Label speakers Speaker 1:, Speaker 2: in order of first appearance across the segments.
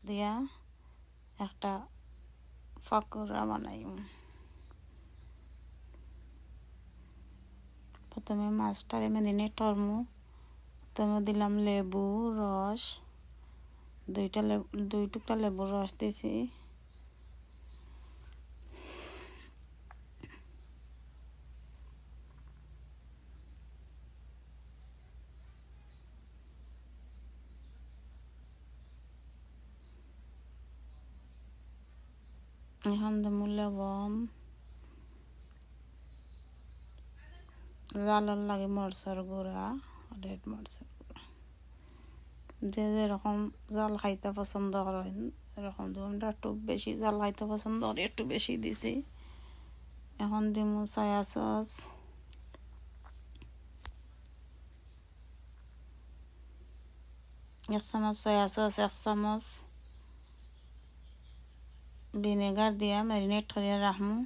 Speaker 1: দিয়া একটা পাকোড়া বানাই। প্রথমে মাছটারে ম্যারিনেট করমু। প্রথমে দিলাম লেবু রস, দুই টুকরা লেবুর রস দিছি। এখন দেবো লবণ, জালর লাগে মরচর গুঁড়া, রেড মরচর গুঁড়া, যে যেরকম জাল খাইতে পছন্দ করেন এরকম দেবো। আমরা একটু বেশি জাল খাইতে পছন্দ করি, একটু বেশি দিছি। এখন দিমু সয়া সস, এক চামচ সয়া সস, এক চামচ ভিনেগার দিয়া ম্যারিনেট করিয়া রাখমু।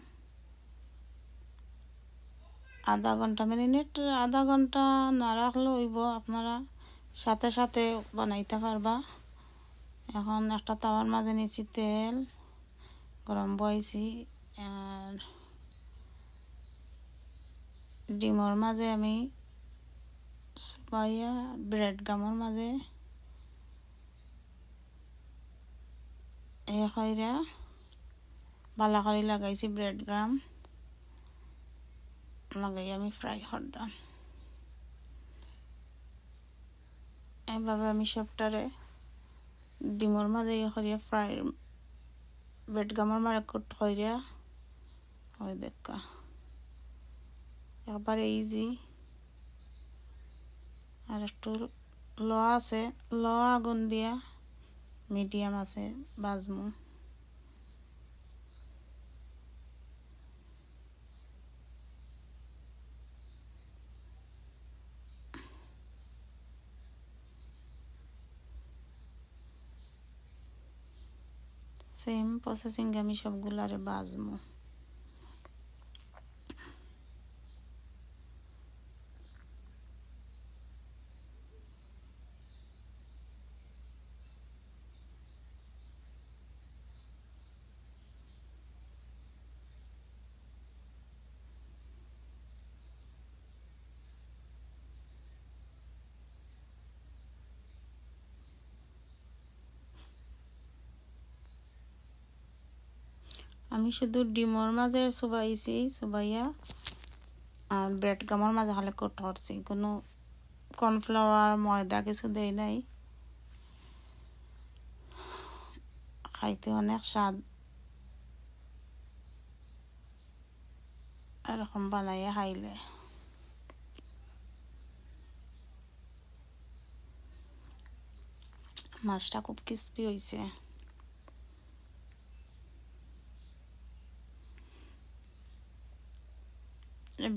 Speaker 1: আধা ঘন্টা না রাখলেও হইব, আপনারা সাথে সাথে বানাইতে পারবা। এখন একটা তাওয়ার মাঝে নিয়েছি তেল, গরম বইছি। আর ডিমর মাঝে আমি চুবাইয়া ব্রেড গামর মাঝে কইরা বালা করে লাগাইছি। ব্রেড গ্রাম লাগাই আমি ফ্রাই করলাম। এভাবে আমি সবটারে ডিমর মাঝে করিয়া ফ্রাই ব্রেড গামর মাঝে কুট করিয়া ওই দেখা একবারে ইজি। আর একটু লো আগুন দিয়া মিডিয়াম আছে বাজমু। সেম প্রসেসিং আমি সবগুলারে বাজমু। আমি শুধু ডিমর মাঝে চুবাইছি, চুবাইয়া আর ব্রেড গামর মাঝে খালি কোট করছি, কোনো কর্নফ্লাওয়ার ময়দা কিছু দেই নাই। খাইতে অনেক স্বাদ। এরকম বানাইয়া খাইলে মাছটা খুব ক্রিস্পি হয়েছে।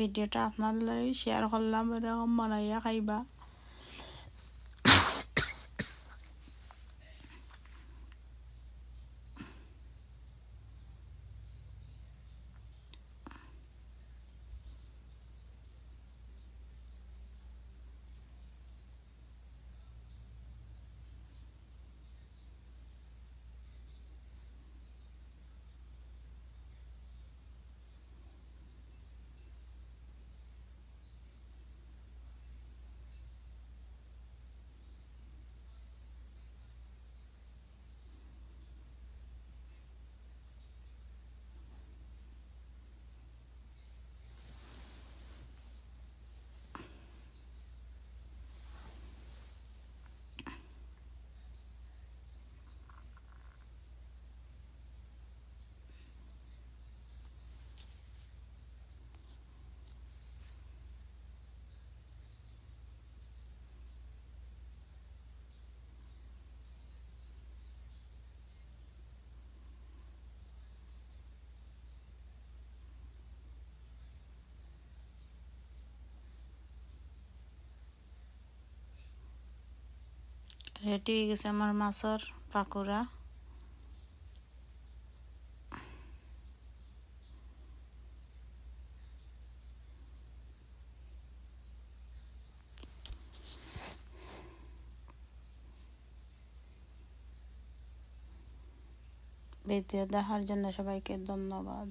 Speaker 1: ভিডিওটা আপনার লাগে শেয়ার করলাম, এরকম বানাইয়া খাইবা। রেডি হয়ে গেছে আমার মাছের পাকোড়া। ভিডিও দেখার জন্য সবাইকে ধন্যবাদ।